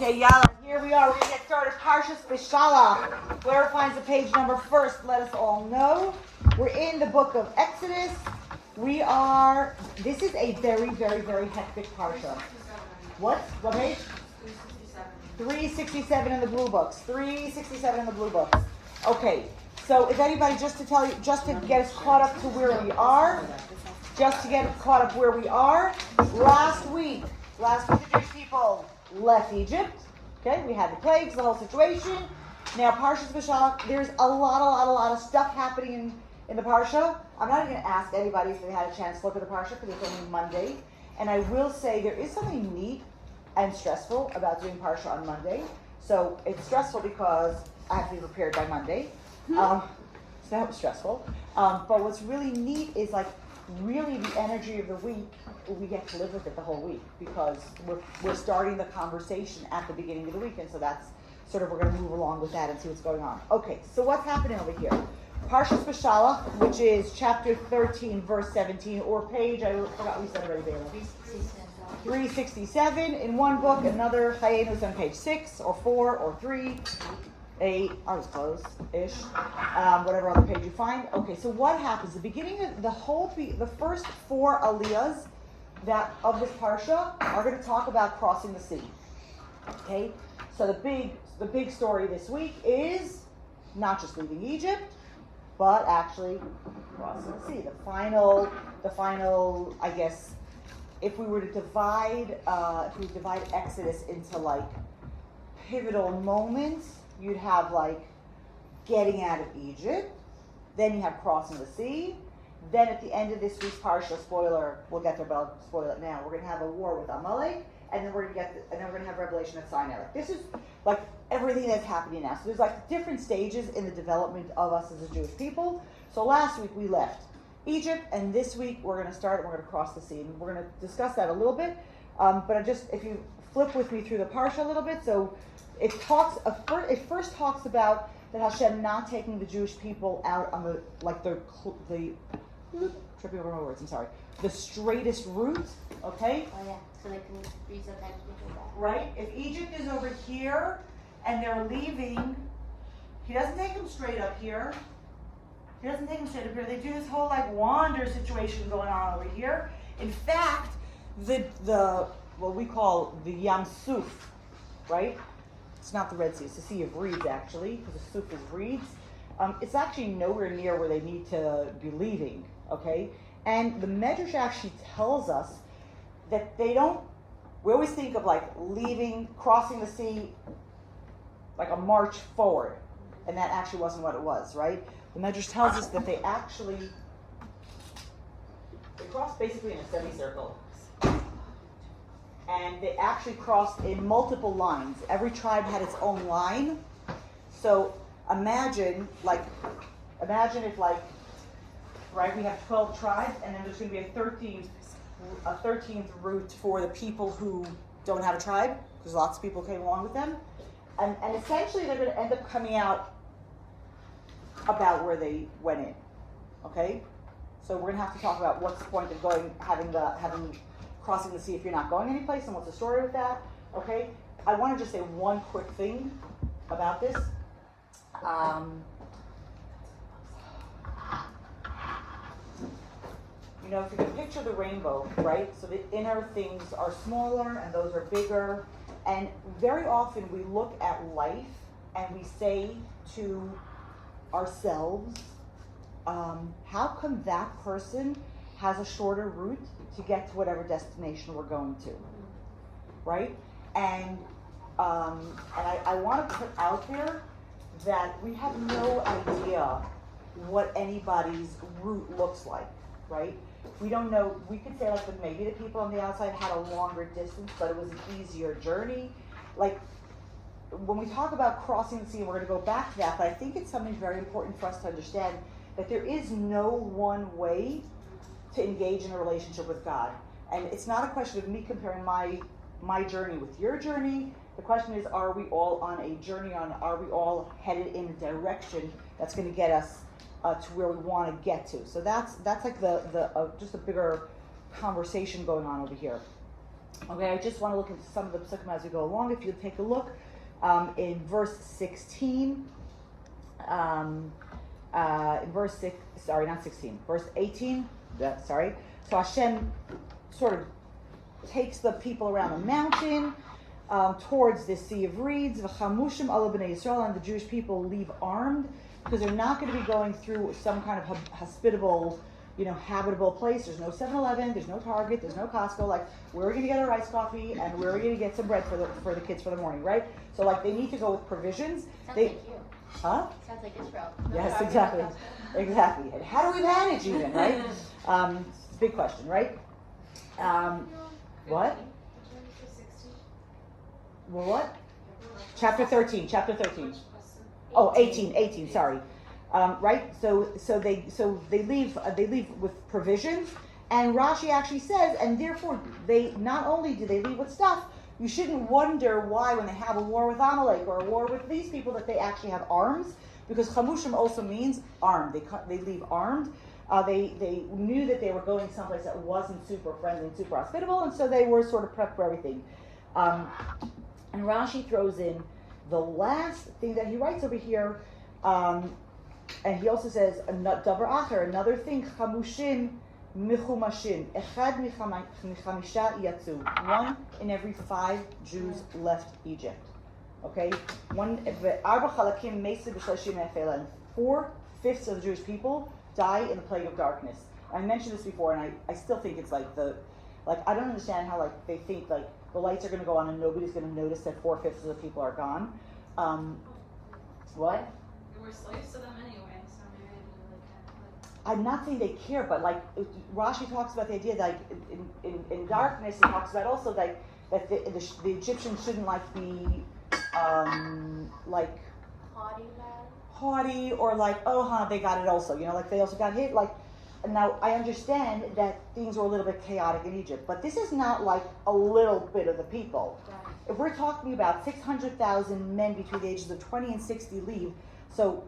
Okay, yalla, here we are. We're going to get started. Parshat Beshalach. Whoever finds the page number first, let us all know. We're in the book of Exodus. This is a very, very, very hectic Parsha. What page? 367 in the blue books. 367 in the blue books. Okay, so if anybody, just to get us caught up to where we are, last week the Jewish people left Egypt. Okay, we had the plagues, the whole situation. Now, Parshat Beshalach, there's a lot of stuff happening in the Parsha. I'm not even going to ask anybody if they had a chance to look at the Parsha because it's only Monday. And I will say there is something neat and stressful about doing Parsha on Monday. So it's stressful because I have to be prepared by Monday. So that was stressful. But what's really neat is really the energy of the week. We get to live with it the whole week because we're starting the conversation at the beginning of the week, and so that's sort of, we're going to move along with that and see what's going on. Okay, so what's happening over here? Parshat Beshalach, which is chapter 13, verse 17, or page, I forgot we said already, Bailey. 367 in one book, another Mayanot on page 6, or 4, or 3, 8, I was close-ish, whatever other page you find. Okay, so what happens? The beginning of the first 4 aliyahs of this parsha are going to talk about crossing the sea. Okay, so the big story this week is not just leaving Egypt, but actually crossing the sea. The final, I guess, if we were to divide Exodus into pivotal moments, you'd have getting out of Egypt, then you have crossing the sea. Then at the end of this week's parsha, spoiler, we'll get there, but I'll spoil it now. We're going to have a war with Amalek, and then we're going to have Revelation at Sinai. This is everything that's happening now. So there's different stages in the development of us as a Jewish people. So last week we left Egypt, and this week we're going to start and we're going to cross the sea. And we're going to discuss that a little bit. But if you flip with me through the parsha a little bit, so it first talks about that Hashem not taking the Jewish people out on the tripping over my words, I'm sorry. The straightest route, okay? Oh yeah, so they can reach up and go back. Right? If Egypt is over here and they're leaving, he doesn't take them straight up here. They do this whole wander situation going on over here. In fact, what we call the Yam Suf, right? It's not the Red Sea, it's the Sea of Reeds actually, because the Suf is reeds. It's actually nowhere near where they need to be leaving, okay? And the Medrash actually tells us that we always think of leaving, crossing the sea, like a march forward. And that actually wasn't what it was, right? The Medrash tells us that they crossed basically in a semicircle. And they actually crossed in multiple lines. Every tribe had its own line. So imagine if right, we have 12 tribes, and then there's going to be a 13th route for the people who don't have a tribe, because lots of people came along with them. And essentially they're going to end up coming out about where they went in. Okay? So we're going to have to talk about what's the point of having crossing the sea if you're not going anyplace, and what's the story with that. Okay? I want to just say one quick thing about this. If you can picture the rainbow, right? So the inner things are smaller and those are bigger. And very often we look at life and we say to ourselves, how come that person has a shorter route to get to whatever destination we're going to, right? And I want to put out there that we have no idea what anybody's route looks like, right? We don't know. We could say that maybe the people on the outside had a longer distance, but it was an easier journey. When we talk about crossing the sea, we're going to go back to that, but I think it's something very important for us to understand that there is no one way to engage in a relationship with God. And it's not a question of me comparing my journey with your journey. The question is, are we all on a journey? Are we all headed in a direction that's going to get us to where we want to get to? So that's the just a bigger conversation going on over here. Okay, I just want to look into some of the psukim as we go along. If you take a look in verse 16, in verse 6, sorry, not 16, verse 18, sorry. So Hashem sort of takes the people around the mountain towards the Sea of Reeds. V'chamushim ala b'nei Yisrael, and the Jewish people leave armed because they're not going to be going through some kind of hospitable, habitable place. There's no 7-Eleven, there's no Target, there's no Costco. Like, where are we going to get our iced coffee and where are we going to get some bread for the kids for the morning, right? So, like, they need to go with provisions. Sounds like you. Huh? Sounds like Israel. Yes, exactly. Exactly. And how do we manage even, right? It's a big question, right? What? Well, what? Chapter 13. Oh, 18, sorry. Right? So they leave with provisions, and Rashi actually says, and therefore they not only do they leave with stuff, you shouldn't wonder why when they have a war with Amalek or a war with these people that they actually have arms, because chamushim also means armed. They leave armed. They knew that they were going someplace that wasn't super friendly and super hospitable, and so they were sort of prepped for everything. And Rashi throws in the last thing that he writes over here, and he also says davar acher, another thing, chamushim michumashin, echad michamisha yatzu. 1 in every 5 Jews left Egypt. Okay, 4/5 of the Jewish people die in the plague of darkness. I mentioned this before, and I still think it's I don't understand how they think the lights are going to go on and nobody's going to notice that 4/5 of the people are gone. What? We're slaves to them anyway, so maybe they I'm not saying they care, but Rashi talks about the idea that in darkness, he talks about also that the Egyptians shouldn't be haughty or they got it also, they also got hit. Now I understand that things were a little bit chaotic in Egypt, but this is not a little bit of the people. Right. If we're talking about 600,000 men between the ages of 20 and 60 leave, so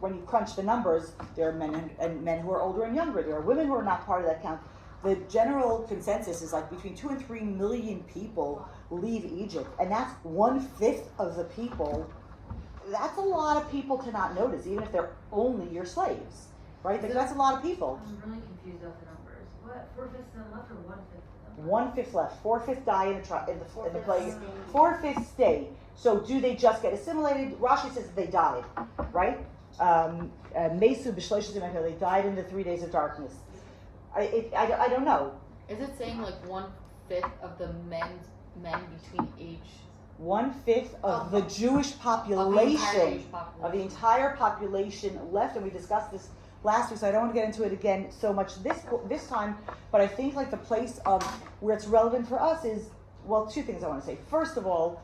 when you crunch the numbers, there are men who are older and younger. There are women who are not part of that count. The general consensus is between 2 and 3 million people leave Egypt, and that's 1/5 of the people. That's a lot of people to not notice, even if they're only your slaves, right? That's a lot of people. I'm really confused about the numbers. What, 4/5 of them left or 1/5 of them? 1/5 left. 4/5 die in the plague. 4/5 stay. So do they just get assimilated? Rashi says they died, right? Mesu b'shloishes yemei, they died in the 3 days of darkness. I don't know. Is it saying 1/5 of the men between age 1/5 of the Jewish population, of the entire population left, and we discussed this last week, so I don't want to get into it again so much this time. But I think the place of where it's relevant for us is 2 things I want to say. First of all,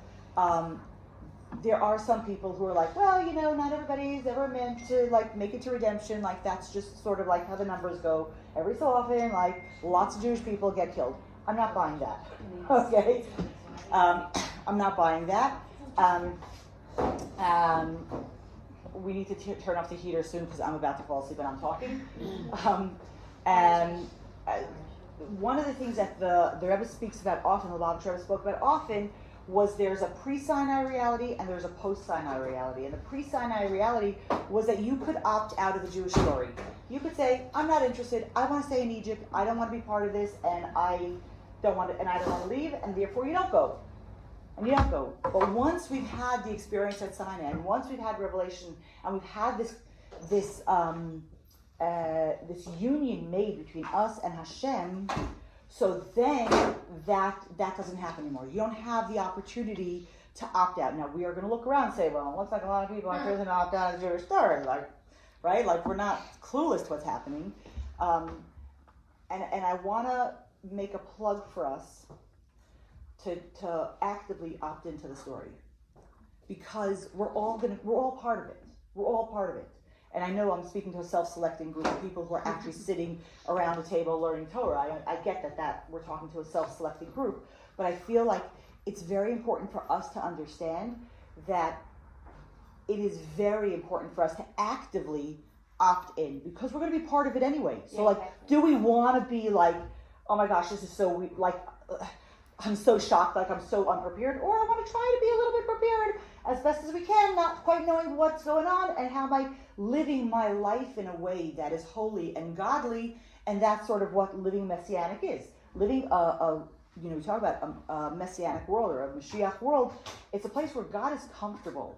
there are some people who are not everybody's ever meant to make it to redemption. That's just sort of how the numbers go. Every so often, lots of Jewish people get killed. I'm not buying that. Okay, I'm not buying that. We need to turn off the heater soon because I'm about to fall asleep and I'm talking. And one of the things that the Rebbe speaks about often, the Lubavitch Rebbe spoke about often, was there's a pre-Sinai reality and there's a post-Sinai reality. And the pre-Sinai reality was that you could opt out of the Jewish story. You could say, I'm not interested, I want to stay in Egypt, I don't want to be part of this, and I don't want to leave, and therefore you don't go. And you don't go. But once we've had the experience at Sinai, and once we've had revelation, and we've had this union made between us and Hashem, so then that doesn't happen anymore. You don't have the opportunity to opt out. Now we are going to look around and say, well, it looks like a lot of people are choosing to opt out of the Jewish story, right? We're not clueless to what's happening. And I want to make a plug for us to actively opt into the story, because we're all part of it. We're all part of it. And I know I'm speaking to a self-selecting group of people who are actually sitting around the table learning Torah. I get that we're talking to a self-selecting group, but I feel like it's very important for us to understand that it is very important for us to actively opt in, because we're going to be part of it anyway. So do we want to be oh my gosh, this is so I'm so shocked, like I'm so unprepared, or I want to try to be a little bit prepared as best as we can, not quite knowing what's going on, and how am I living my life in a way that is holy and godly, and that's sort of what living Messianic is. Living we talk about a Messianic world or a Mashiach world, it's a place where God is comfortable,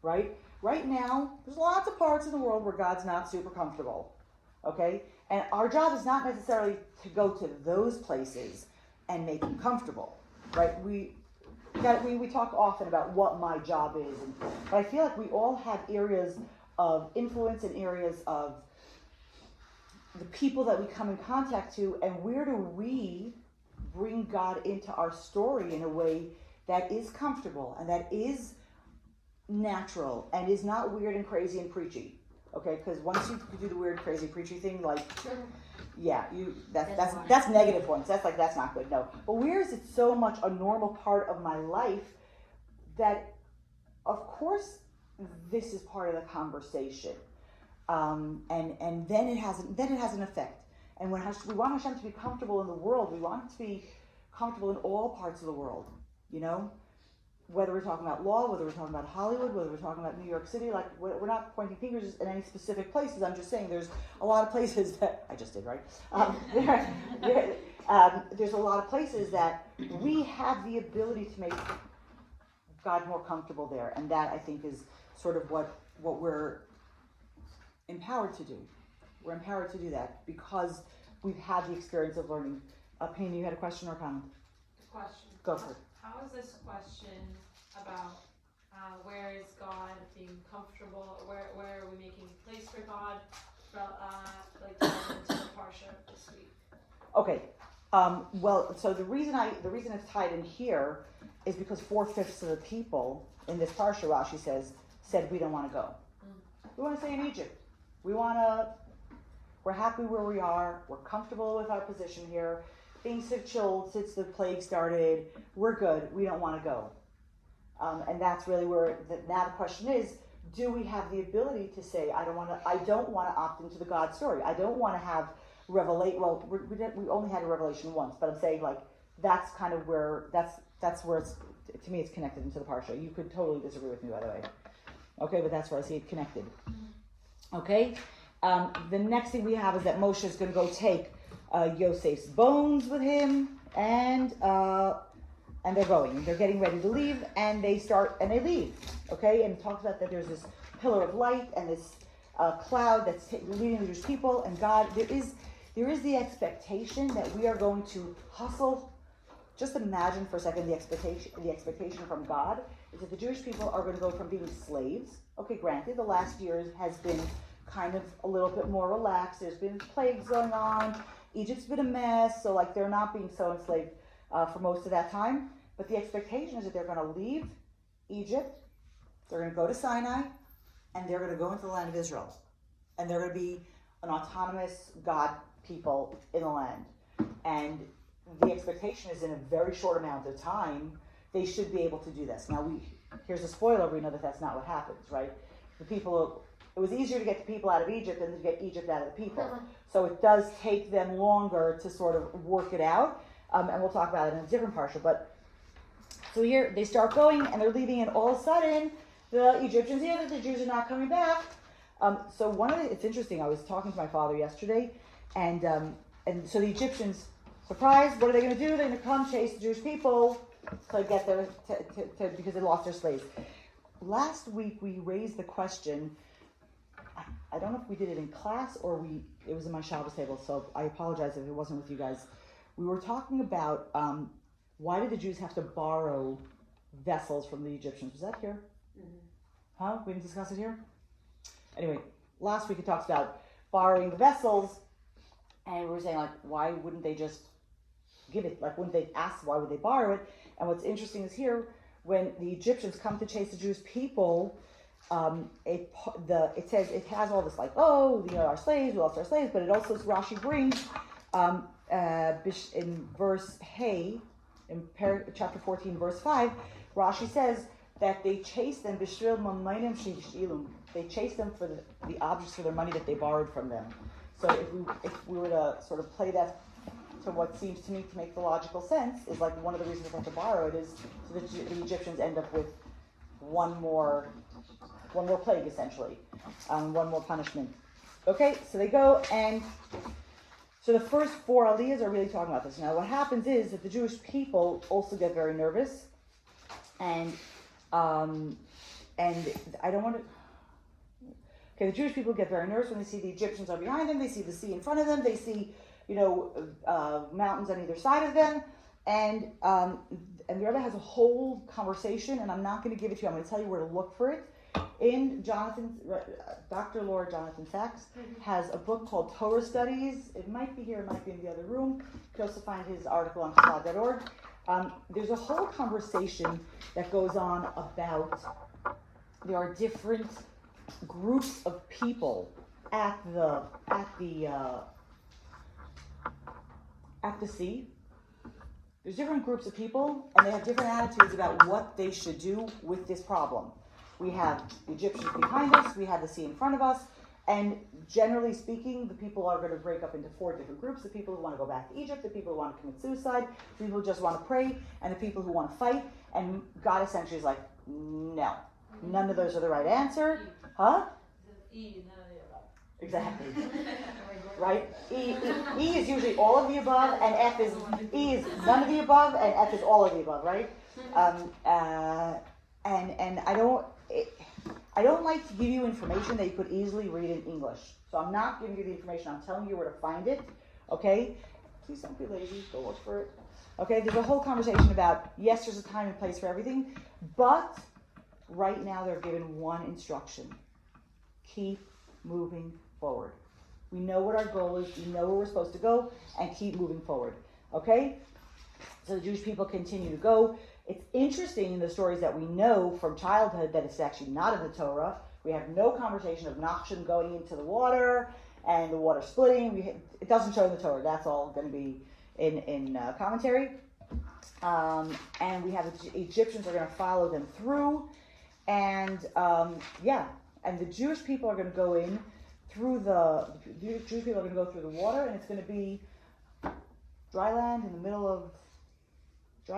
right? Right now, there's lots of parts of the world where God's not super comfortable, okay? And our job is not necessarily to go to those places and make him comfortable, right? We talk often about what my job is, but I feel like we all have areas of influence and areas of the people that we come in contact to, and where do we bring God into our story in a way that is comfortable and that is natural and is not weird and crazy and preachy, okay? Because once you do the weird, crazy, preachy thing, like, yeah, that's negative ones. That's not good. No, but where is it so much a normal part of my life that, of course, this is part of the conversation, and then it has an effect. And when we want Hashem to be comfortable in the world, we want it to be comfortable in all parts of the world, you know? Whether we're talking about law, whether we're talking about Hollywood, whether we're talking about New York City, like we're not pointing fingers in any specific places. I'm just saying there's a lot of places that, I just did, right? There's a lot of places that we have the ability to make God more comfortable there. And that, I think, is sort of what we're empowered to do. We're empowered to do that because we've had the experience of learning. Penny, you had a question or a comment? Question. Go for it. How is this question about where is God being comfortable? Where are we making place for God? Like into the Parshat this week. Okay. Well, so the reason it's tied in here is because 4/5 of the people in this Parsha, Rashi said we don't want to go. We want to stay in Egypt. We're happy where we are. We're comfortable with our position here. Things have chilled since the plague started. We're good. We don't want to go. And that's really where now the question is: do we have the ability to say, I don't want to opt into the God story. I don't want to have revelation. Well, we only had a revelation once, but I'm saying like that's kind of where that's where it's, to me, it's connected into the Parsha. You could totally disagree with me, by the way. Okay, but that's where I see it connected. Okay. The next thing we have is that Moshe is going to go take Yosef's bones with him, and they're going. They're getting ready to leave, and they leave. Okay, and it talks about that there's this pillar of light and this cloud that's leading the Jewish people, and God. There is the expectation that we are going to hustle. Just imagine for a second the expectation from God is that the Jewish people are going to go from being slaves. Okay, granted, the last year has been kind of a little bit more relaxed. There's been plagues going on. Egypt's been a mess, so like they're not being so enslaved for most of that time. But the expectation is that they're going to leave Egypt, they're going to go to Sinai, and they're going to go into the land of Israel. And they're going to be an autonomous God people in the land. And the expectation is in a very short amount of time, they should be able to do this. Now, here's a spoiler, we know that that's not what happens, right? It was easier to get the people out of Egypt than to get Egypt out of the people. So it does take them longer to sort of work it out. And we'll talk about it in a different parsha. But so here they start going and they're leaving, and all of a sudden the Egyptians hear that the Jews are not coming back. So it's interesting. I was talking to my father yesterday, and so the Egyptians, surprised, what are they going to do? They're going to come chase the Jewish people to get because they lost their slaves. Last week we raised the question. I don't know if we did it in class or it was in my Shabbos table, so I apologize if it wasn't with you guys. We were talking about why did the Jews have to borrow vessels from the Egyptians? Was that here? Mm-hmm. Huh? We didn't discuss it here? Anyway, last week it talks about borrowing the vessels, and we were saying, like, why wouldn't they just give it? Like, wouldn't they ask, why would they borrow it? And what's interesting is here, when the Egyptians come to chase the Jewish people, it says it has all this like, our slaves, we lost our slaves, but it also, Rashi brings in verse Hey, in chapter 14, verse 5, Rashi says that they chased them, they chased them for the objects for their money that they borrowed from them. So if we were to sort of play that to what seems to me to make the logical sense is like one of the reasons we have to borrow it is so that the Egyptians end up with one more plague essentially, one more punishment. Okay, so they go and so the first 4 aliyahs are really talking about this. Now what happens is that the Jewish people also get very nervous, and I don't want to. Okay, the Jewish people get very nervous when they see the Egyptians are behind them. They see the sea in front of them. They see, mountains on either side of them, and the Rebbe has a whole conversation, and I'm not going to give it to you. I'm going to tell you where to look for it. In Dr. Laura Jonathan Sachs has a book called Torah Studies. It might be here, it might be in the other room. You can also find his article on Chabad.org. There's a whole conversation that goes on about there are different groups of people at the sea. There's different groups of people, and they have different attitudes about what they should do with this problem. We have the Egyptians behind us, we have the sea in front of us, and generally speaking, the people are going to break up into 4 different groups: the people who want to go back to Egypt, the people who want to commit suicide, the people who just want to pray, and the people who want to fight. And God essentially is like, no, none of those are the right answer. Huh? Exactly. Right? E is usually all of the above, and E is none of the above, and F is all of the above, right? And I don't like to give you information that you could easily read in English. So I'm not giving you the information. I'm telling you where to find it. Okay? Please don't be lazy. Go look for it. Okay? There's a whole conversation about, yes, there's a time and place for everything, but right now they're given one instruction. Keep moving forward. We know what our goal is. We know where we're supposed to go, and keep moving forward. Okay? So the Jewish people continue to go. It's interesting in the stories that we know from childhood that it's actually not in the Torah. We have no conversation of Nachshon going into the water and the water splitting. It doesn't show in the Torah. That's all going to be in commentary. And we have the Egyptians are going to follow them through. And and the Jewish people are going to go in through the water, and it's going to be dry land in the middle of the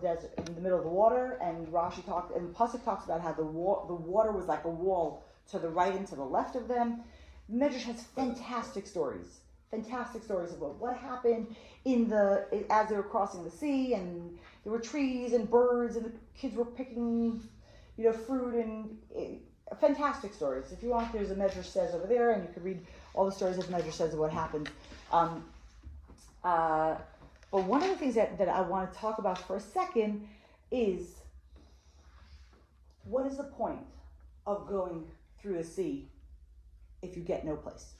desert, in the middle of the water. And Rashi talked, and Pasuk talks about how the water was like a wall to the right and to the left of them. Medrash has fantastic stories about what happened as they were crossing the sea, and there were trees and birds, and the kids were picking, fruit, and fantastic stories. If you want, there's a Medrash says over there, and you can read all the stories that the Medrash says of what happened. But one of the things that I want to talk about for a second is, what is the point of going through the sea if you get no place?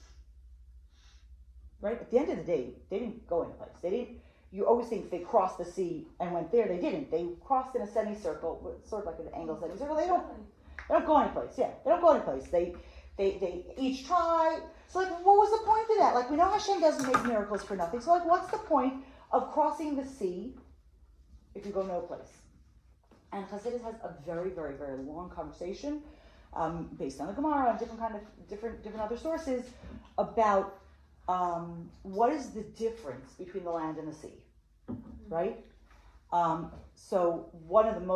Right? At the end of the day, they didn't go any place. You always think they crossed the sea and went there. They didn't. They crossed in a semicircle, sort of like an angle semicircle. They don't go any place. Yeah, they don't go any place. They each try. So what was the point of that? We know Hashem doesn't make miracles for nothing. So what's the point of crossing the sea if you go no place? And Chassidus has a very, very, very long conversation based on the Gemara and different other sources about what is the difference between the land and the sea, right? So one of the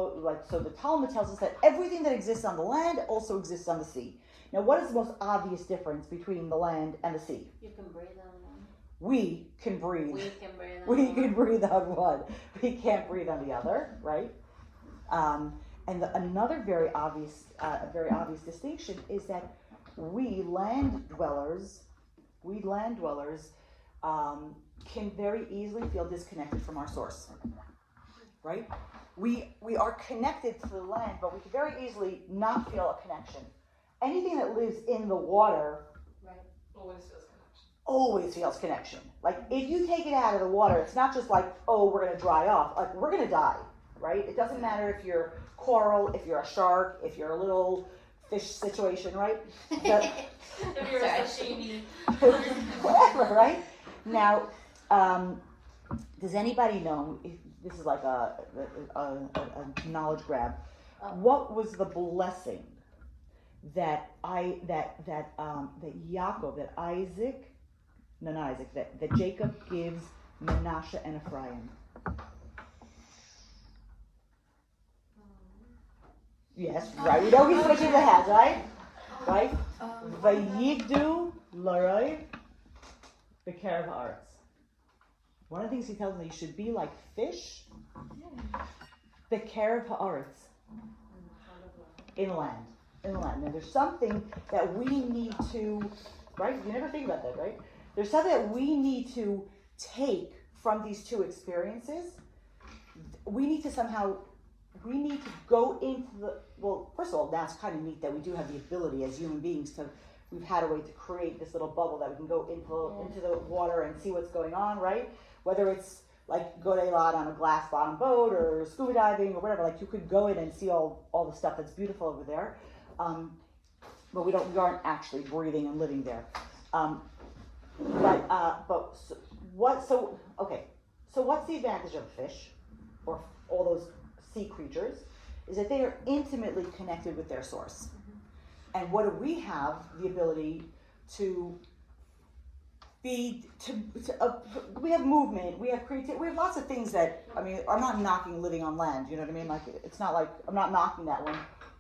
so the Talmud tells us that everything that exists on the land also exists on the sea. Now, what is the most obvious difference between the land and the sea? You can breathe on one. We can breathe. We can breathe on We one. can breathe on one. We can't breathe on the other, right? And another very obvious distinction is that we land dwellers can very easily feel disconnected from our source, right? We are connected to the land, but we can very easily not feel a connection. Anything that lives in the water always feels connection. If you take it out of the water, it's not just we're going to dry off. We're going to die, right? It doesn't matter if you're coral, if you're a shark, if you're a little fish situation, right? If you're a sashimi. Whatever, right? Now, does anybody know, this is like a knowledge grab, what was the blessing that Jacob gives Manasseh and Ephraim. Yes, right. We know he's switching the heads, right? Right? Vayigdu l'roi b'kerev haaretz. One of the things he tells me, you should be like fish b'kerev haaretz. Inland. Now there's something that we need to, right? You never think about that, right? There's something that we need to take from these two experiences. We need to go into well, first of all, now it's kind of neat that we do have the ability as human beings we've had a way to create this little bubble that we can go into the water and see what's going on, right? Whether it's like Godelad on a glass bottom boat or scuba diving or whatever, like you could go in and see all the stuff that's beautiful over there. But we aren't actually breathing and living there. So what's the advantage of a fish or all those sea creatures is that they are intimately connected with their source. And what do we have the ability to be, we have movement, we have creativity, we have lots of things that, I mean, I'm not knocking living on land, you know what I mean? Like, it's not like, I'm not knocking that one.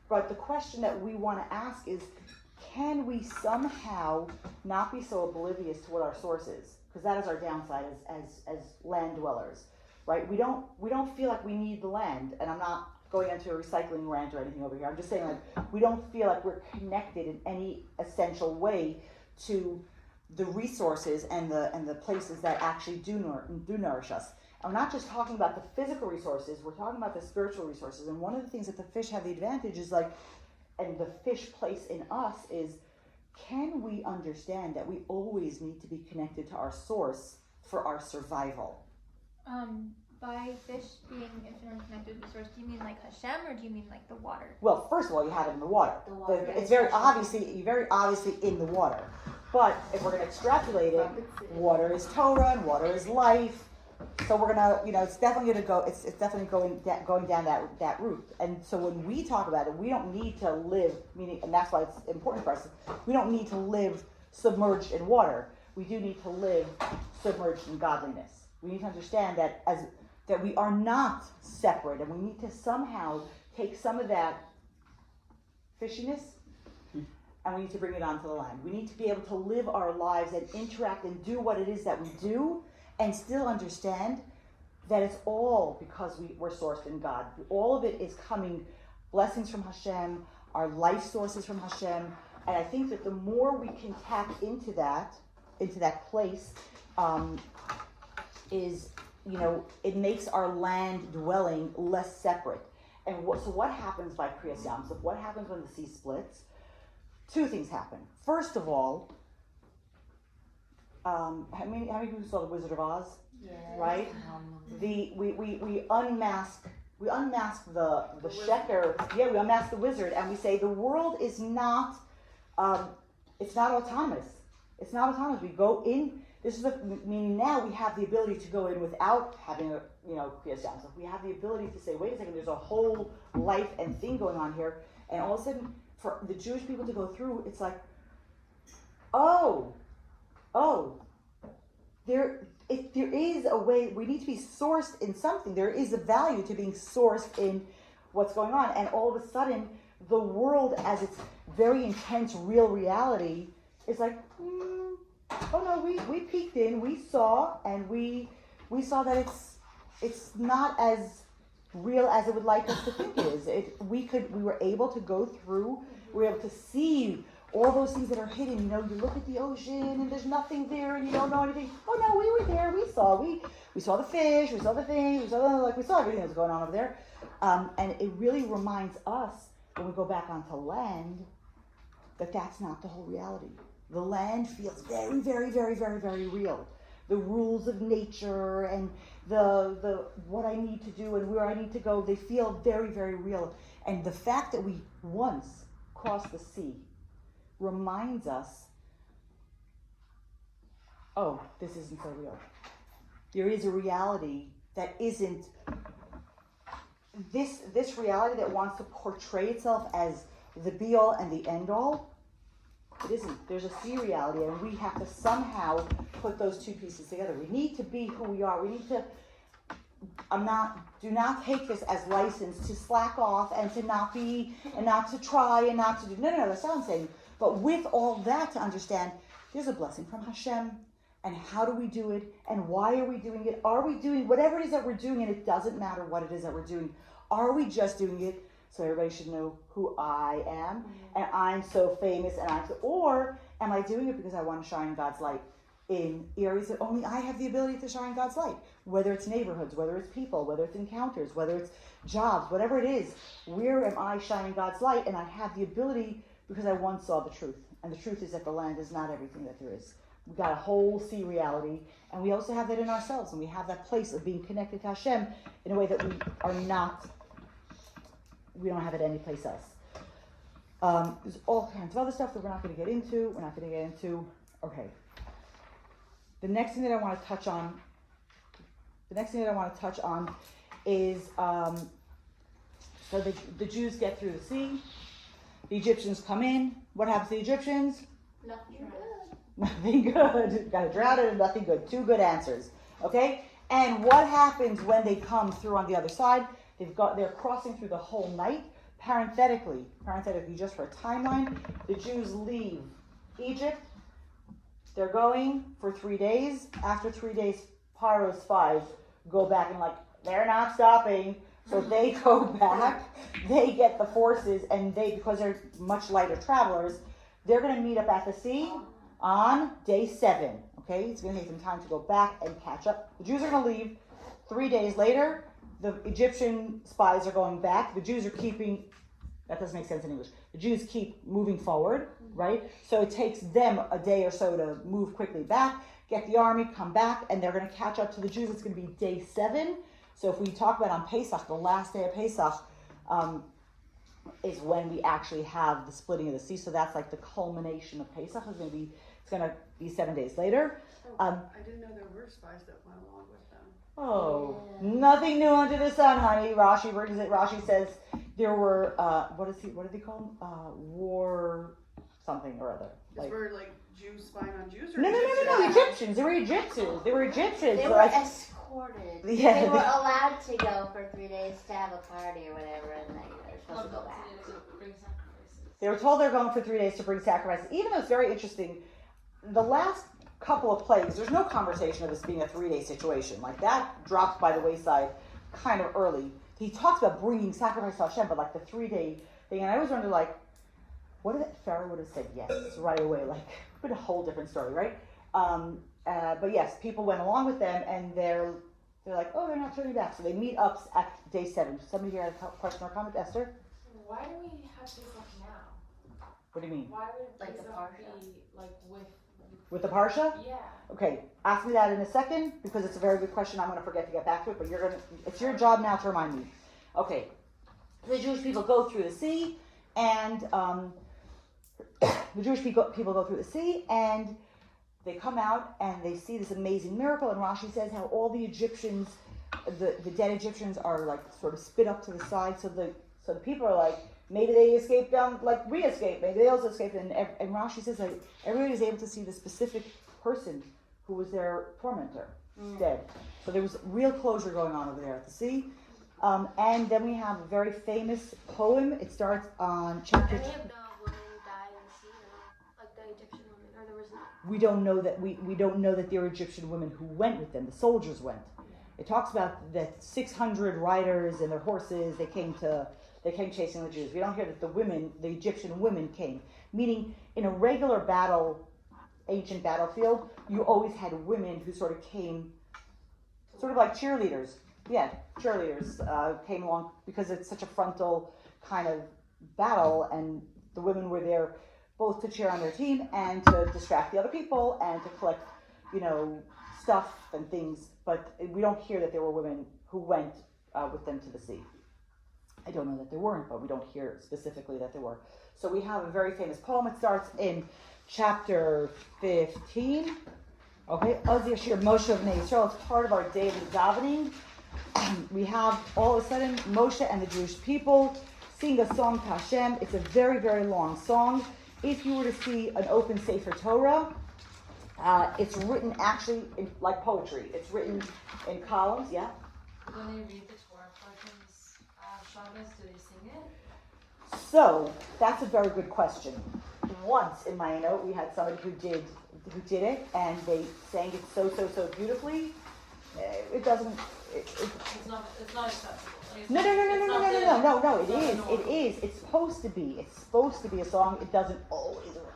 But the question that we want to ask is, can we somehow not be so oblivious to what our source is? Because that is our downside as land dwellers, right? We don't feel like we need the land, and I'm not going into a recycling rant or anything over here. I'm just saying, like, we don't feel like we're connected in any essential way to the resources and the places that actually do nourish us. And we're not just talking about the physical resources, we're talking about the spiritual resources. And one of the things that the fish have the advantage is like, and the fish place in us is, can we understand that we always need to be connected to our source for our survival? By fish being infinitely connected to the source, do you mean like Hashem or do you mean like the water? Well, first of all, you have it in the water. The water. It's very obviously in the water. But if we're going to extrapolate it, water is Torah and water is life. So we're gonna, it's definitely gonna go. It's definitely going down that route. And so when we talk about it, we don't need to live. Meaning, and that's why it's important for us. We don't need to live submerged in water. We do need to live submerged in godliness. We need to understand that we are not separate, and we need to somehow take some of that fishiness, and we need to bring it onto the land. We need to be able to live our lives and interact and do what it is that we do, and still understand that it's all because we're sourced in God. All of it is coming, blessings from Hashem, our life sources from Hashem, and I think that the more we can tap into that place, it makes our land dwelling less separate. And so what happens by Kriyas Yamsuf? What happens when the sea splits? Two things happen. First of all, how many people saw the Wizard of Oz? Yes. Right? We unmask the sheker. Yeah, we unmask the wizard, and we say the world is not. It's not autonomous. It's not autonomous. We go in. This is meaning now we have the ability to go in without having a Kriyas Yamsuf. We have the ability to say, wait a second, there's a whole life and thing going on here, and all of a sudden, for the Jewish people to go through, it's like, there is a way. We need to be sourced in something. There is a value to being sourced in what's going on, and all of a sudden, the world as its very intense, real reality is like, oh no, we peeked in, we saw, and we saw that it's not as real as it would like us to think it is. We were able to go through, we were able to see all those things that are hidden. You look at the ocean and there's nothing there and you don't know anything. Oh no, we were there, we saw the fish, we saw the things, we saw everything that was going on over there. And it really reminds us when we go back onto land that that's not the whole reality. The land feels very, very, very, very, very real. The rules of nature and the what I need to do and where I need to go, they feel very, very real. And the fact that we once crossed the sea reminds us, oh, this isn't so real. There is a reality that isn't this reality that wants to portray itself as the be all and the end all. It isn't. There's a seriality, and we have to somehow put those two pieces together. We need to be who we are. We need to. Do not take this as license to slack off and to not be, and not to try, and not to do. No, that's not what I'm saying. But with all that, to understand, there's a blessing from Hashem. And how do we do it? And why are we doing it? Are we doing whatever it is that we're doing? And it doesn't matter what it is that we're doing. Are we just doing it so everybody should know who I am? And I'm so famous, or am I doing it because I want to shine God's light in areas that only I have the ability to shine God's light? Whether it's neighborhoods, whether it's people, whether it's encounters, whether it's jobs, whatever it is. Where am I shining God's light? And I have the ability because I once saw the truth. And the truth is that the land is not everything that there is. We've got a whole sea reality, and we also have that in ourselves, and we have that place of being connected to Hashem in a way that we don't have it anyplace else. There's all kinds of other stuff that we're not going to get into. Okay. The next thing that I want to touch on is, so the Jews get through the sea, the Egyptians come in. What happens to the Egyptians? Nothing good. Nothing good. Got to drown it and nothing good. Two good answers. Okay? And what happens when they come through on the other side? They're crossing through the whole night. Parenthetically, just for a timeline, the Jews leave Egypt. They're going for 3 days. After 3 days, Pharaoh's spies go back and they're not stopping. So they go back. They get the forces, and because they're much lighter travelers, they're going to meet up at the sea on day 7, okay? It's going to take them time to go back and catch up. The Jews are going to leave. 3 days later, the Egyptian spies are going back. The Jews are keeping, that doesn't make sense in English. The Jews keep moving forward, right? So it takes them a day or so to move quickly back, get the army, come back, and they're going to catch up to the Jews. It's going to be day 7. So if we talk about on Pesach, the last day of Pesach, is when we actually have the splitting of the sea. So that's like the culmination of Pesach. It's going to be 7 days later. I didn't know there were spies that went along with them. Oh, nothing new under the sun, honey. Rashi brings it. Rashi says there were what do they call them? War something or other. Were Jews spying on Jews? Or No, Egyptians. They were Egyptians. They were escorted. Yeah. They were allowed to go for 3 days to have a party or whatever, and then they're supposed to go back. They were told they're going for 3 days to bring sacrifices. Even though it's very interesting, the last couple of plagues, there's no conversation of this being a 3-day situation. That dropped by the wayside kind of early. He talks about bringing sacrifice to Hashem, but the 3-day thing, and I always wonder, what if Pharaoh would have said yes right away? It would have been a whole different story, right? But yes, people went along with them, and they're like, oh, they're not turning back. So they meet up at day 7. Somebody here had a question or comment? Esther? Why do we have Pesach now? What do you mean? Why would Like the Pesach Parshat? be With the Parsha? Yeah. Okay, ask me that in a second, because it's a very good question. I'm going to forget to get back to it, but it's your job now to remind me. Okay, the Jewish people go through the sea, and go through the sea, and they come out, and they see this amazing miracle, and Rashi says how all the Egyptians, the dead Egyptians are sort of spit up to the side, so the people are maybe they escaped down, we escaped, maybe they also escaped, and Rashi says everybody was able to see the specific person who was their tormentor, dead. So there was real closure going on over there at the sea. And then we have a very famous poem. It starts on chapter... Any of the women died in the sea, or the Egyptian women, or there was not? We don't know that we don't know that there were Egyptian women who went with them. The soldiers went. It talks about that 600 riders and their horses, they came chasing the Jews. We don't hear that the Egyptian women came. Meaning, in a regular ancient battlefield, you always had women who sort of came, sort of like cheerleaders. Yeah, cheerleaders came along because it's such a frontal kind of battle, and the women were there both to cheer on their team and to distract the other people and to collect, stuff and things. But we don't hear that there were women who went with them to the sea. I don't know that there weren't, but we don't hear specifically that there were. So we have a very famous poem. It starts in chapter 15. Okay, Az Yashir Moshe of Bnei Yisrael. It's part of our daily davening. We have all of a sudden Moshe and the Jewish people sing a song to Hashem. It's a very, very long song. if you were to see an open Sefer Torah, it's written actually like poetry. It's written in columns, yeah? When they read the Torah portions Shabbos, do they sing it? So, that's a very good question. Once in Mayanot, we had somebody who did it, and they sang it so beautifully. It doesn't. It's not acceptable. Like, No. it's not It is. It's supposed to be. It's supposed to be a song. It doesn't always work.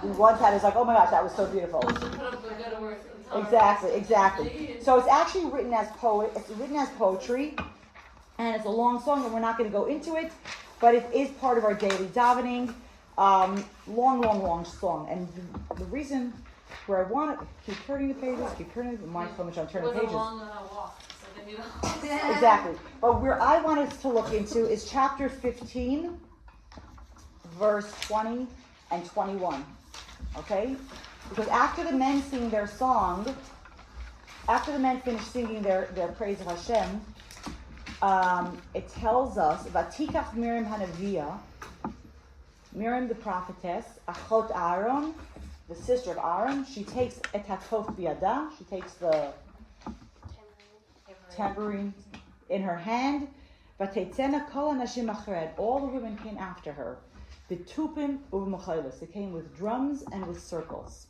We once had. It's like, oh my gosh, that was so beautiful. Put up a good word. Exactly. So it's actually written as It's written as poetry, and it's a long song, and we're not going to go into it, but it is part of our daily davening. Long song, and the reason where I want to keep turning the pages, my so much on turning It was pages. a long walk, so they need a Exactly. But where I want us to look into is chapter 15, verse 20 and 21. Okay? Because after the men sing their song, after the men finish singing their praise of Hashem, it tells us, Vatikach Miriam Hanaviyah, Miriam the prophetess, Achot Aaron, the sister of Aaron, she takes et hatof biyada, she takes the tambourine in her hand. Vatetzena kol hanashim achred, all the women came after her. B'tupim u'b'mechalos, they came with drums and with circles.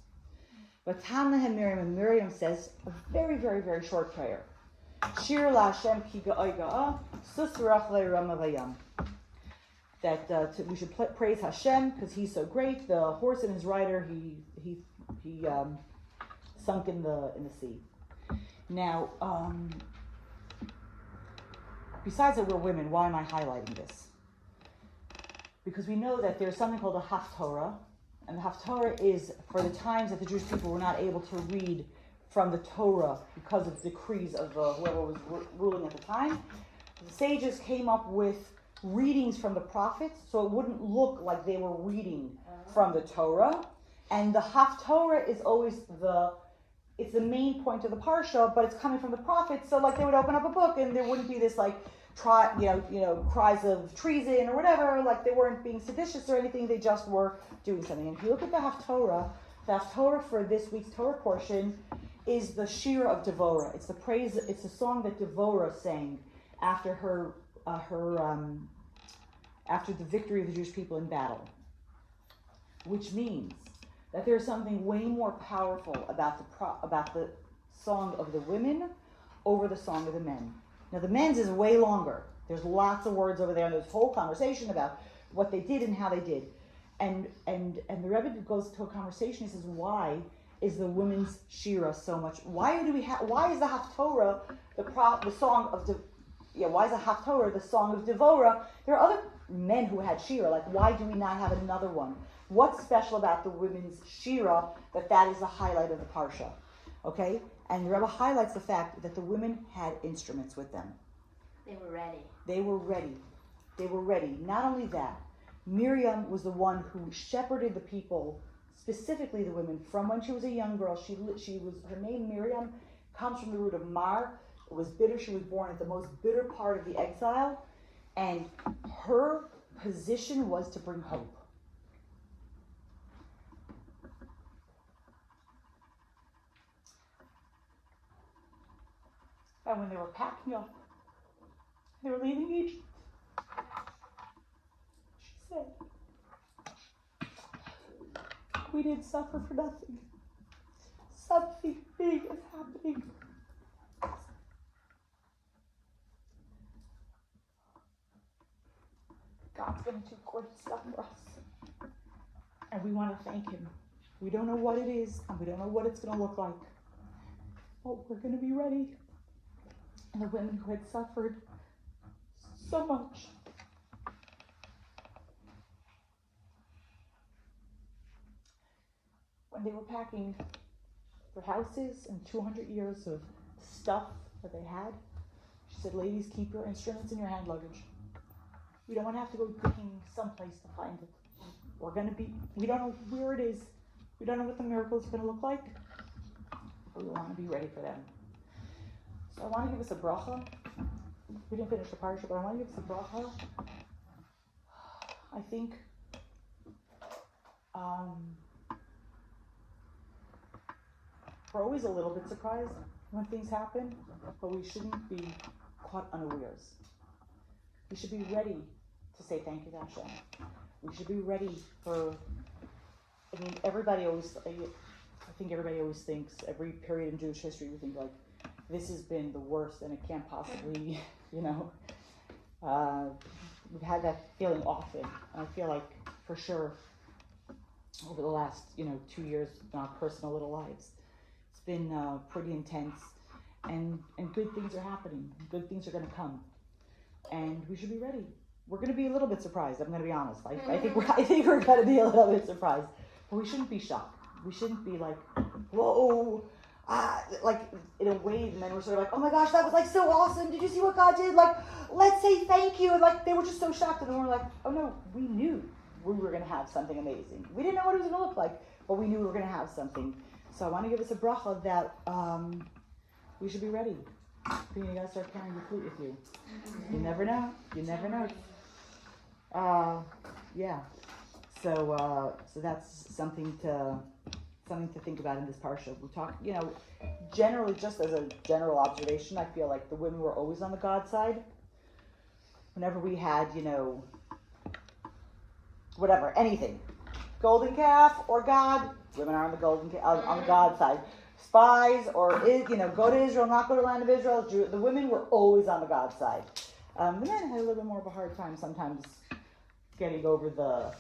Vatan lehem Miriam, and Miriam says a very short prayer. Shir la'Hashem ki ga'oi ga'a, susrach le'ram avayam. That we should praise Hashem because He's so great. The horse and his rider, he sunk in the sea. Now, besides that we're women, why am I highlighting this? Because we know that there's something called a Haftorah, and the Haftorah is for the times that the Jewish people were not able to read from the Torah because of decrees of whoever was ruling at the time. The sages came up with readings from the prophets, so it wouldn't look like they were reading from the Torah. And the Haftorah is always it's the main point of the Parsha, but it's coming from the prophets, so like they would open up a book and there wouldn't be this like cries of treason or whatever, like they weren't being seditious or anything, they just were doing something. And if you look at the Haftorah for this week's Torah portion is the Shira of Devorah. It's the song that Devorah sang after after the victory of the Jewish people in battle, which means that there's something way more powerful about the song of the women over the song of the men. Now the men's is way longer. There's lots of words over there, and there's a whole conversation about what they did and how they did. And the Rebbe goes to a conversation. He says, why is the women's shira so much? Why is the Haftorah the song of why is the Haftorah the song of Devorah? There are other men who had shira. Like, why do we not have another one? What's special about the women's shira that is the highlight of the parsha? Okay, and the Rebbe highlights the fact that the women had instruments with them. They were ready. They were ready. They were ready. Not only that, Miriam was the one who shepherded the people, specifically the women, from when she was a young girl. Her name Miriam comes from the root of mar. It was bitter. She was born at the most bitter part of the exile, and her position was to bring hope. And when they were packing up, they were leaving Egypt, she said, we didn't suffer for nothing. Something big is happening. God's going to do great stuff for us. And we want to thank Him. We don't know what it is, and we don't know what it's going to look like. But we're going to be ready. And the women who had suffered so much. When they were packing their houses and 200 years of stuff that they had, she said, ladies, keep your instruments in your hand luggage. We don't want to have to go looking someplace to find it. We don't know where it is. We don't know what the miracle is going to look like. But we want to be ready for them. So I want to give us a bracha. We didn't finish the parsha, but I want to give us a bracha. I think we're always a little bit surprised when things happen, but we shouldn't be caught unawares. We should be ready to say thank you to Hashem. We should be ready for, I mean, everybody always, I think everybody always thinks, every period in Jewish history, we think like, this has been the worst and it can't possibly, we've had that feeling often. And I feel like, for sure, over the last, 2 years in our personal little lives, it's been pretty intense, and good things are happening. Good things are going to come, and we should be ready. We're going to be a little bit surprised. I'm going to be honest. I think we're going to be a little bit surprised, but we shouldn't be shocked. We shouldn't be like, whoa, like in a way. And then we're sort of like, oh my gosh, that was like so awesome. Did you see what God did? Like, let's say thank you. And like they were just so shocked, and then we're like, oh no, we knew we were going to have something amazing. We didn't know what it was going to look like, but we knew we were going to have something. So I want to give us a bracha that we should be ready. You gotta start carrying your flute with you. You never know. You never know. Yeah. So that's something to think about in this parsha. We talk, generally, just as a general observation, I feel like the women were always on the God side. Whenever we had, whatever, anything, golden calf or God, women are on the on the God side. Spies or go to Israel, not go to the land of Israel. The women were always on the God side. The men had a little bit more of a hard time sometimes getting over the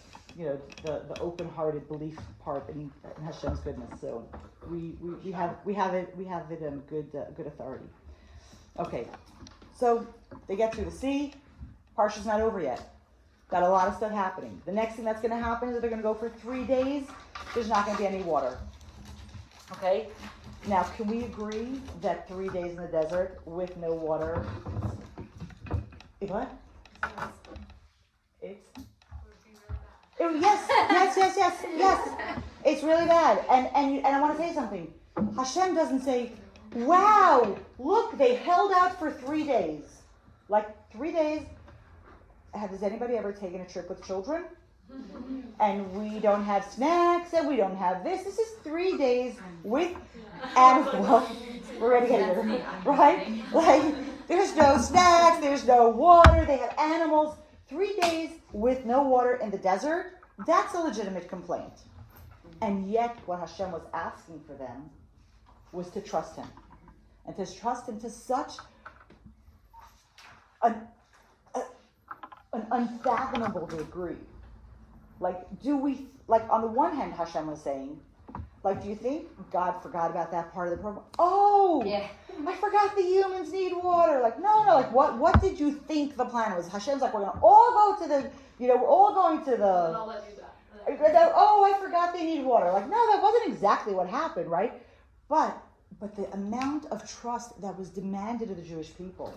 open-hearted belief part in Hashem's goodness. So we have it in good authority. Okay, so they get through the sea. Parsha's not over yet. Got a lot of stuff happening. The next thing that's going to happen is they're going to go for 3 days. There's not going to be any water. Okay? Now, can we agree that 3 days in the desert with no water? What? Yes. It's really bad. And I want to say something. Hashem doesn't say, wow, look, they held out for 3 days. Like 3 days. Has anybody ever taken a trip with children? And we don't have snacks and we don't have this. This is 3 days with animals. We're ready to get here, right? Like, there's no snacks, there's no water, they have animals. 3 days with no water in the desert, that's a legitimate complaint. And yet, what Hashem was asking for them was to trust Him. And to trust Him to such an unfathomable degree. Like, on the one hand, Hashem was saying, like, do you think God forgot about that part of the program? Oh, yeah. I forgot the humans need water. Like, no, like, what did you think the plan was? Hashem's like, we're going to all go to the, we're all going to the, I'll let you back. Oh, I forgot they need water. Like, no, that wasn't exactly what happened, right? But the amount of trust that was demanded of the Jewish people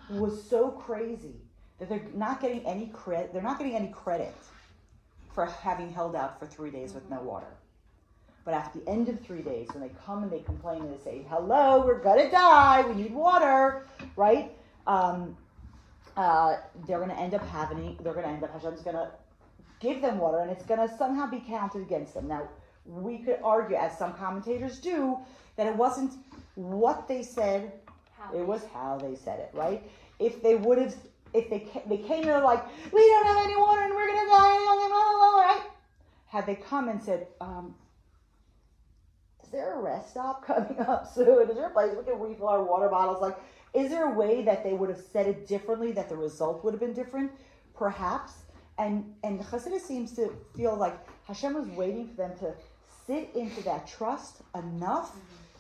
was so crazy that they're not getting any credit. They're not getting any credit for having held out for 3 days with no water. But at the end of 3 days, when they come and they complain and they say, hello, we're gonna die, we need water, right? They're gonna end up Hashem's gonna give them water, and it's gonna somehow be counted against them. Now, we could argue, as some commentators do, that it wasn't what they said, it was how they said it, right? If they came and they're like, we don't have any water and we're gonna die, right? Had they come and said, is there a rest stop coming up soon? Is there a place we can refill our water bottles? Like, is there a way that they would have said it differently, that the result would have been different? Perhaps. And Chassidus seems to feel like Hashem was waiting for them to sit into that trust enough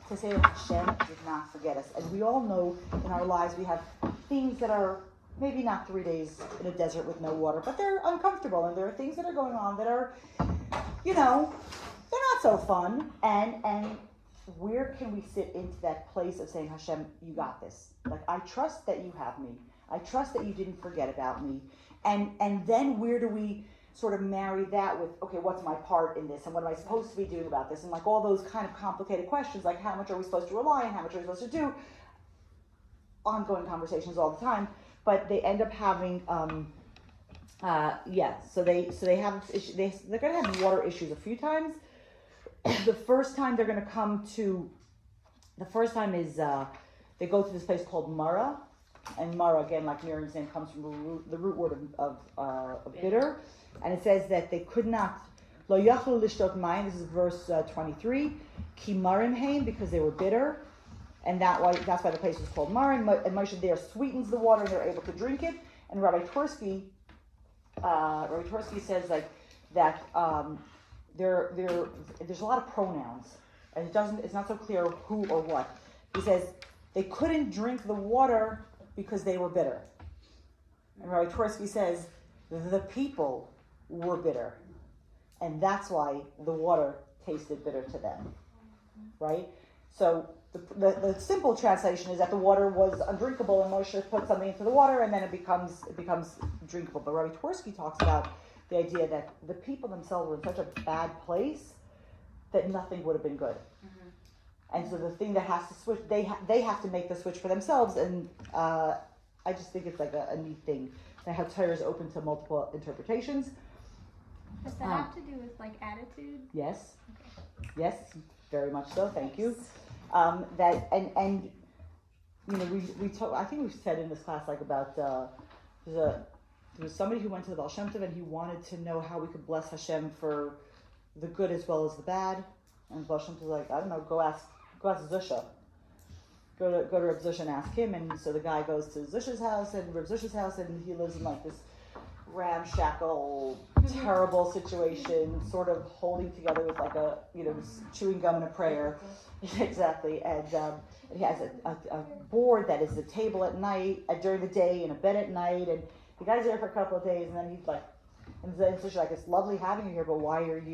to say that Hashem did not forget us. And we all know in our lives we have things that are maybe not 3 days in a desert with no water, but they're uncomfortable, and there are things that are going on that are, they're not so fun. And where can we sit into that place of saying, Hashem, you got this. Like, I trust that you have me. I trust that you didn't forget about me. And then where do we sort of marry that with, okay, what's my part in this? And what am I supposed to be doing about this? And like all those kind of complicated questions, like how much are we supposed to rely on? How much are we supposed to do? Ongoing conversations all the time. But they end up having Yeah, so they have they're going to have water issues a few times. The first time they're going to come to, the first time is they go to this place called Mara, and Mara, again, like Miriam's name, comes from the root word of bitter, and it says that they could not, lo yachlu lishtot mayim, this is verse 23, ki marim heim, because they were bitter, and that's why the place was called Mara, and Moshe there sweetens the water and they're able to drink it, and Rabbi Twersky says like that there's a lot of pronouns, and it's not so clear who or what. He says they couldn't drink the water because they were bitter. And Rabbi Twersky says the people were bitter, and that's why the water tasted bitter to them, right? So the simple translation is that the water was undrinkable, and Moshe put something into the water, and then it becomes drinkable. But Rabbi Twersky talks about the idea that the people themselves were in such a bad place that nothing would have been good. And so the thing that has to switch, they have to make the switch for themselves, and I just think it's like a neat thing that how Torah is open to multiple interpretations. Does that have to do with like attitude? Yes, Okay. yes, very much so. Thank you. That and you know we talk, I think we've said in this class like about there was somebody who went to the Baal Shem Tov and he wanted to know how we could bless Hashem for the good as well as the bad, and Baal Shem Tov was like, I don't know, go ask Zusha. Go to Reb Zusha and ask him. And so the guy goes to Zusha's house and Reb Zusha's house, and he lives in like this ramshackle, terrible situation, sort of holding together with like a, chewing gum and a prayer. Exactly. And he has a board that is the table at night, during the day, and a bed at night. And the guy's there for a couple of days, and then he's like, and then Zusha's like, it's lovely having you here, but what'd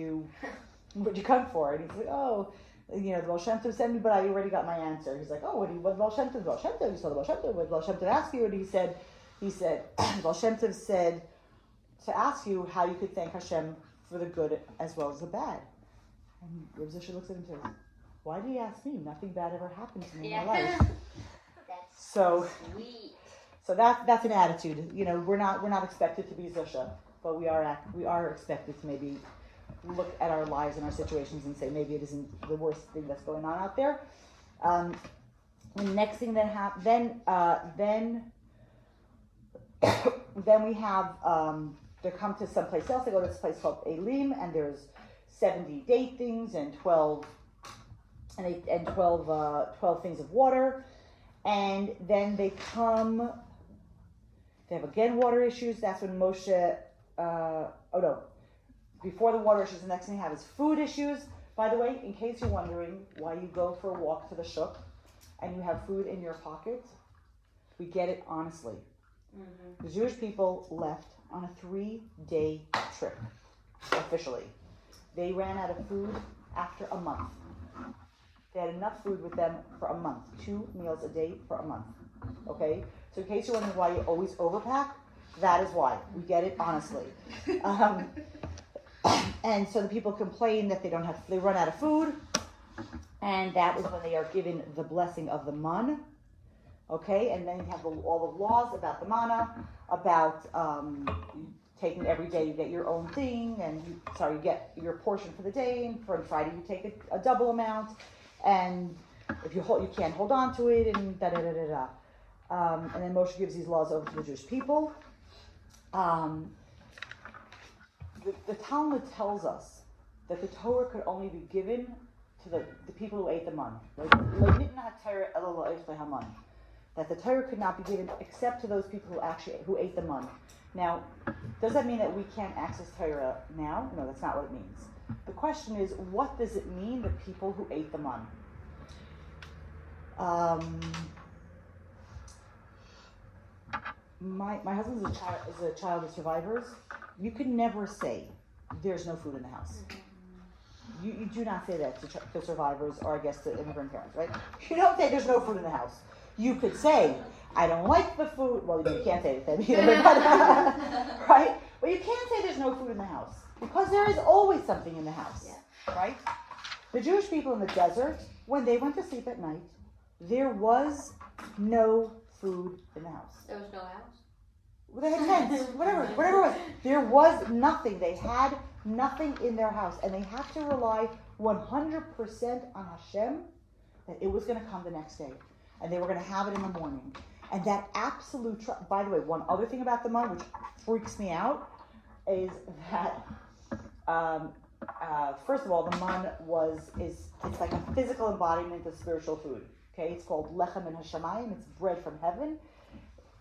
you come for? And he's like, oh, the Baal Shem Tov sent me, but I already got my answer. He's like, oh, what Baal Shem Tov? Baal Shem Tov, you saw the Baal Shem Tov. What did Baal Shem Tov ask you? And he said, Baal Shem Tov said to ask you how you could thank Hashem for the good as well as the bad. And Reb Zusha looks at him and says, why did he ask me? Nothing bad ever happened to me in my life. That's So sweet. So that's an attitude. We're not expected to be Zusha, but we are expected to maybe look at our lives and our situations and say maybe it isn't the worst thing that's going on out there. The next thing that happened, then we have they come to someplace else. They go to this place called Elim, and there's 70 date things and 12 things of water, and then they come. They have again water issues. That's when Moshe. Before the water issues, the next thing they have is food issues. By the way, in case you're wondering why you go for a walk to the shuk and you have food in your pocket, we get it honestly. Mm-hmm. The Jewish people left on a 3-day trip, officially. They ran out of food after a month. They had enough food with them for a month, 2 meals a day for a month. Okay? So in case you're wondering why you always overpack, that is why. We get it honestly. And so the people complain that they run out of food, and that is when they are given the blessing of the man. Okay, and then you have all the laws about the manna, about taking every day you get your own thing, and you get your portion for the day, and for Friday you take a double amount, and if you can't hold on to it, and da da da da da. And then Moshe gives these laws over to the Jewish people. The Talmud tells us that the Torah could only be given to the people who ate the man. That the Torah could not be given except to those people who ate the man. Now, does that mean that we can't access Torah now? No, that's not what it means. The question is, what does it mean, the people who ate the man? My husband is a child of survivors. You can never say there's no food in the house. You do not say that to survivors, or I guess to immigrant parents, right? You don't say there's no food in the house. You could say, I don't like the food. Well, you can't say that either, right? But you can't say there's no food in the house, because there is always something in the house, right? The Jewish people in the desert, when they went to sleep at night, there was no food in the house. There was no house? They had tents, whatever it was. There was nothing. They had nothing in their house, and they had to rely 100% on Hashem that it was going to come the next day, and they were going to have it in the morning. And that absolute by the way, one other thing about the man which freaks me out is that first of all, the man it's like a physical embodiment of spiritual food. Okay, it's called lechem min hashamayim. It's bread from heaven.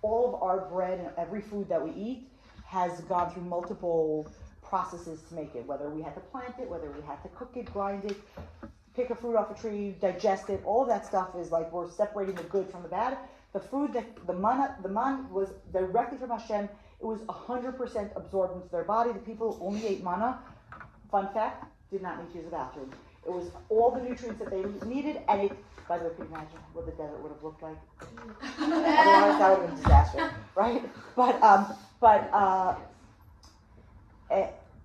All of our bread and every food that we eat has gone through multiple processes to make it. Whether we had to plant it, whether we had to cook it, grind it, pick a fruit off a tree, digest it. All of that stuff is like we're separating the good from the bad. The food that the man was directly from Hashem. It was 100% absorbed into their body. The people who only ate manna, fun fact, did not need to use the bathroom. It was all the nutrients that they needed, and it. By the way, can you imagine what the desert would have looked like? Otherwise, that would have been a disaster, right? But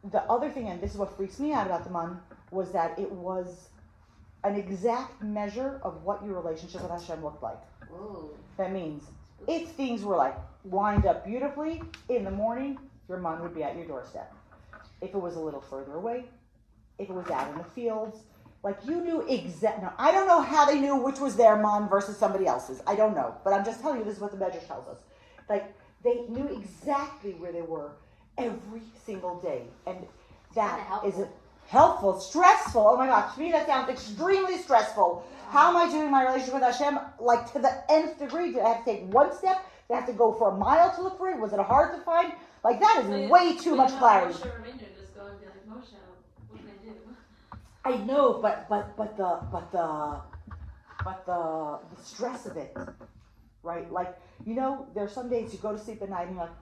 the other thing, and this is what freaks me out about the man, was that it was an exact measure of what your relationship with Hashem looked like. Ooh. That means if things were like lined up beautifully in the morning, your man would be at your doorstep. If it was a little further away, if it was out in the fields, like you knew Now, I don't know how they knew which was their man versus somebody else's. I don't know, but I'm just telling you this is what the Medrash tells us. Like they knew exactly where they were every single day, and that is helpful, stressful. Oh my gosh, to me that sounds extremely stressful. How am I doing my relationship with Hashem? Like to the nth degree. Did I have to take one step? Did I have to go for a mile to look for it? Was it hard to find? Like that is way too much clarity. Moshe Rabbeinu just go and be like, Moshe, what can I do? I know, but the stress of it, right? Like there are some days you go to sleep at night and you're like,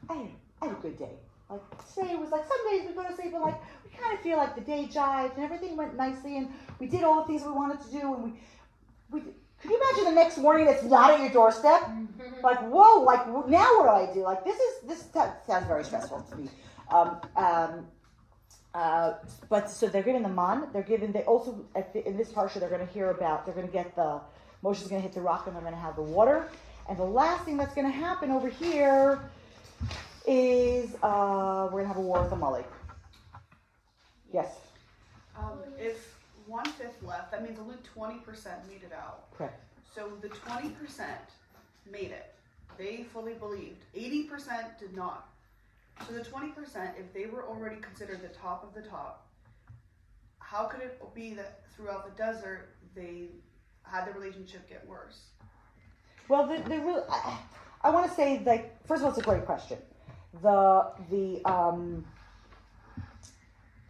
I had a good day. Like today was like some days we go to sleep and like we kind of feel like the day jived and everything went nicely and we did all the things we wanted to do and we could you imagine the next morning it's not at your doorstep? Like whoa, like now what do I do? Like this sounds very stressful to me. But so they're given the man. They also in this parsha they're going to hear about. They're going to get Moshe's going to hit the rock and they're going to have the water. And the last thing that's going to happen over here is we're going to have a war with Amalek. Yes. If 1/5 left, that means only 20% made it out. Correct. So the 20% made it. They fully believed. 80% did not. So the 20%, if they were already considered the top of the top, how could it be that throughout the desert they had the relationship get worse? Well, I want to say, like, first of all, it's a great question.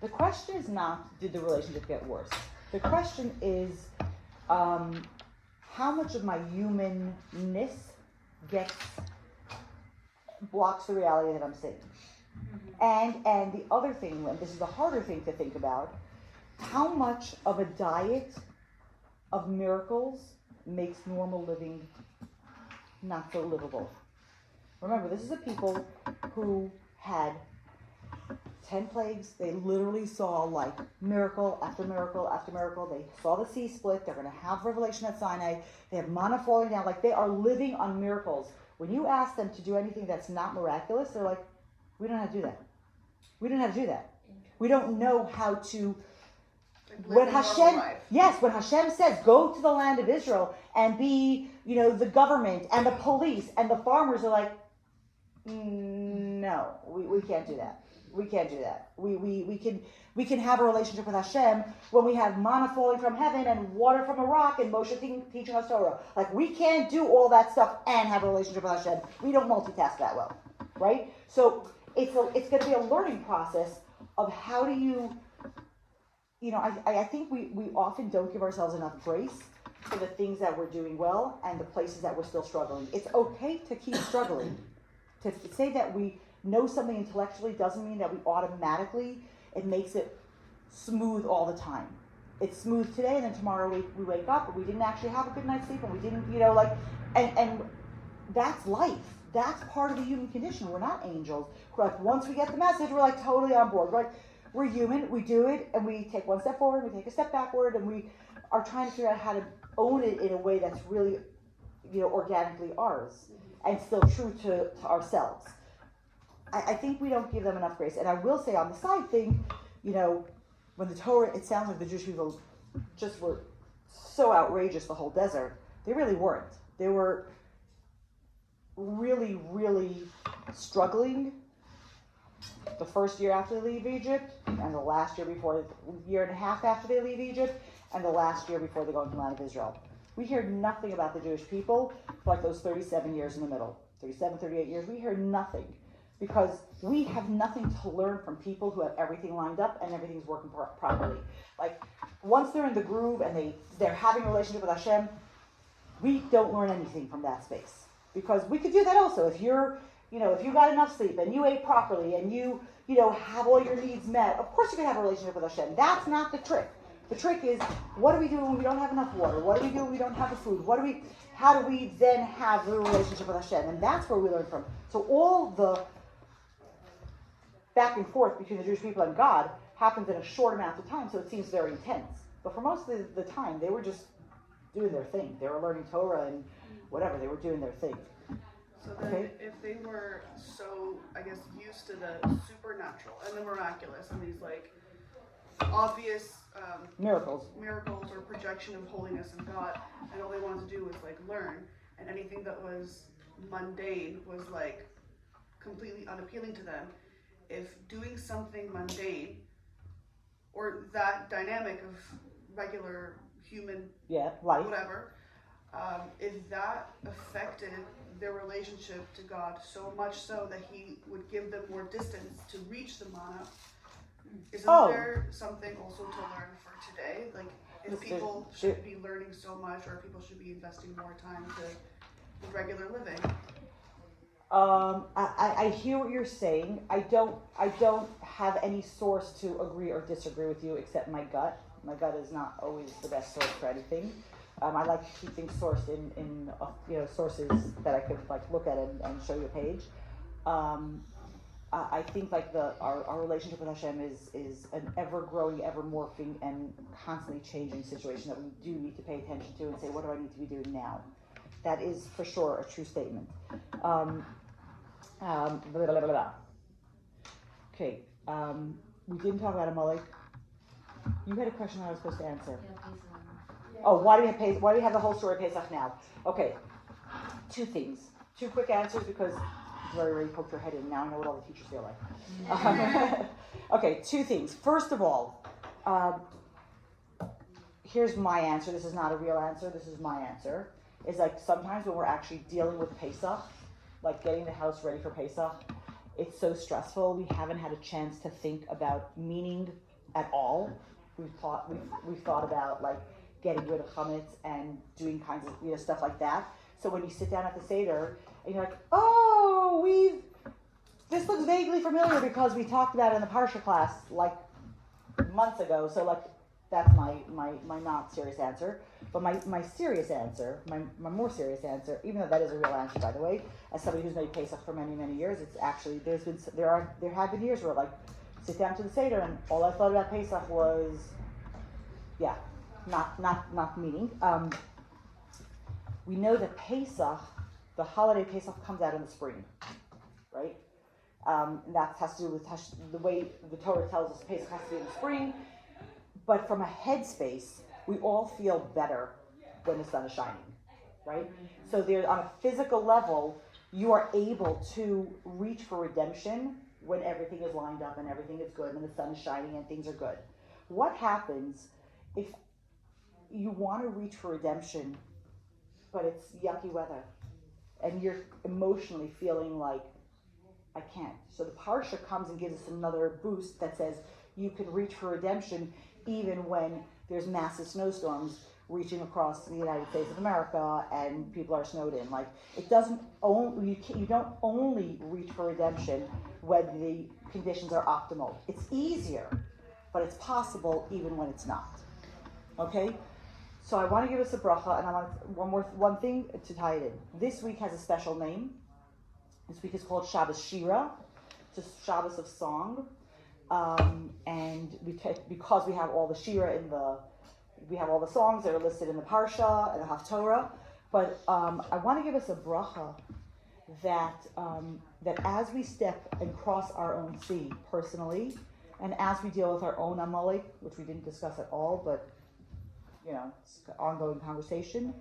The question is not, did the relationship get worse? The question is, how much of my humanness blocks the reality that I'm seeing? And the other thing, and this is the harder thing to think about, how much of a diet of miracles makes normal living not so livable? Remember, this is a people who had 10 plagues. They literally saw like miracle after miracle after miracle. They saw the sea split. They're going to have revelation at Sinai. They have manna falling down. Like they are living on miracles. When you ask them to do anything that's not miraculous, they're like, we don't know how to do that. We don't know how to do that. We don't know how to. When Hashem says, go to the land of Israel and be, the government and the police and the farmers are like, no, we can't do that. We can't do that. We can have a relationship with Hashem when we have manna falling from heaven and water from a rock and Moshe teaching us Torah. Like we can't do all that stuff and have a relationship with Hashem. We don't multitask that well, right? So it's going to be a learning process of how do you. I think we often don't give ourselves enough grace for the things that we're doing well and the places that we're still struggling. It's okay to keep struggling. To say that we know something intellectually doesn't mean that we automatically, it makes it smooth all the time. It's smooth today and then tomorrow we wake up and we didn't actually have a good night's sleep and we didn't, and that's life. That's part of the human condition. We're not angels. Like once we get the message, we're like totally on board, right? We're human, we do it, and we take one step forward, we take a step backward, and we are trying to figure out how to own it in a way that's really, organically ours, and still true to ourselves. I think we don't give them enough grace. And I will say on the side thing, when the Torah, it sounds like the Jewish people just were so outrageous the whole desert. They really weren't. They were really, really struggling the first year after they leave Egypt, and the last year before, year and a half after they leave Egypt, and the last year before they go into the land of Israel. We hear nothing about the Jewish people for like those 37 years in the middle. 37, 38 years, we hear nothing. Because we have nothing to learn from people who have everything lined up and everything's working properly. Like, once they're in the groove and they're having a relationship with Hashem, we don't learn anything from that space. Because we could do that also. If you're, if you got enough sleep and you ate properly and you have all your needs met, of course you can have a relationship with Hashem. That's not the trick. The trick is, what do we do when we don't have enough water? What do we do when we don't have the food? How do we then have the relationship with Hashem? And that's where we learn from. So all the back and forth between the Jewish people and God happens in a short amount of time, so it seems very intense. But for most of the time, they were just doing their thing. They were learning Torah and whatever. They were doing their thing. So then, if they were so, I guess, used to the supernatural and the miraculous and these like obvious miracles or projection of holiness in God, and all they wanted to do was like learn, and anything that was mundane was like completely unappealing to them. If doing something mundane or that dynamic of regular human life, whatever, if that affected their relationship to God so much so that he would give them more distance to reach the manna, isn't there something also to learn for today? Like, if people should be learning so much, or people should be investing more time to regular living? I hear what you're saying. I don't have any source to agree or disagree with you except my gut. My gut is not always the best source for anything. I like to keep things sourced in sources that I could like look at and show you a page. I think like our relationship with Hashem is an ever growing, ever morphing, and constantly changing situation that we do need to pay attention to and say, what do I need to be doing now? That is for sure a true statement. Blah, blah, blah, blah. Okay, we didn't talk about Amalek. You had a question I was supposed to answer. Oh, why do we have the whole story of Pesach now? Okay, two things. Two quick answers because you already poked your head in. Now I know what all the teachers feel like. Okay, two things. First of all, here's my answer. This is not a real answer. This is my answer. Is like sometimes when we're actually dealing with Pesach, like getting the house ready for Pesach, it's so stressful. We haven't had a chance to think about meaning at all. We've thought about like getting rid of chametz and doing kinds of stuff like that. So when you sit down at the Seder and you're like, oh, this looks vaguely familiar because we talked about it in the Parshat class like months ago. So like that's my not serious answer. But my serious answer, my more serious answer, even though that is a real answer by the way, as somebody who's made Pesach for many, many years, it's actually there have been years where like sit down to the Seder and all I thought about Pesach was not meaning. We know that Pesach, the holiday Pesach, comes out in the spring, right? And that has to do with the way the Torah tells us Pesach has to be in the spring. But from a headspace, we all feel better when the sun is shining, right? So there, on a physical level, you are able to reach for redemption when everything is lined up and everything is good and the sun is shining and things are good. What happens if you want to reach for redemption, but it's yucky weather and you're emotionally feeling like, I can't. So the Parsha comes and gives us another boost that says you can reach for redemption even when there's massive snowstorms reaching across the United States of America and people are snowed in. Like, it doesn't only, you don't only reach for redemption when the conditions are optimal. It's easier, but it's possible even when it's not. Okay? So I want to give us a bracha, and I want one thing to tie it in. This week has a special name. This week is called Shabbos Shira. It's a Shabbos of song. And because we have all the Shira we have all the songs that are listed in the Parsha and the Haftorah. But I want to give us a bracha that that as we step and cross our own sea personally, and as we deal with our own Amalek, which we didn't discuss at all, but it's an ongoing conversation,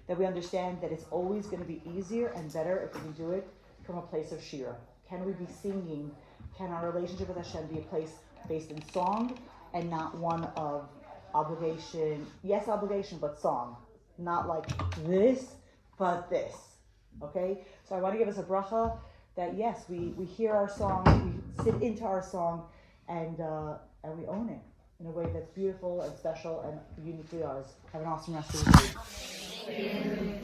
that we understand that it's always going to be easier and better if we do it from a place of shira. Can we be singing? Can our relationship with Hashem be a place based in song and not one of obligation? Yes, obligation, but song. Not like this, but this. Okay? So I want to give us a bracha that yes, we hear our song, we sit into our song, and we own it in a way that's beautiful and special and uniquely ours. Have an awesome rest of the day.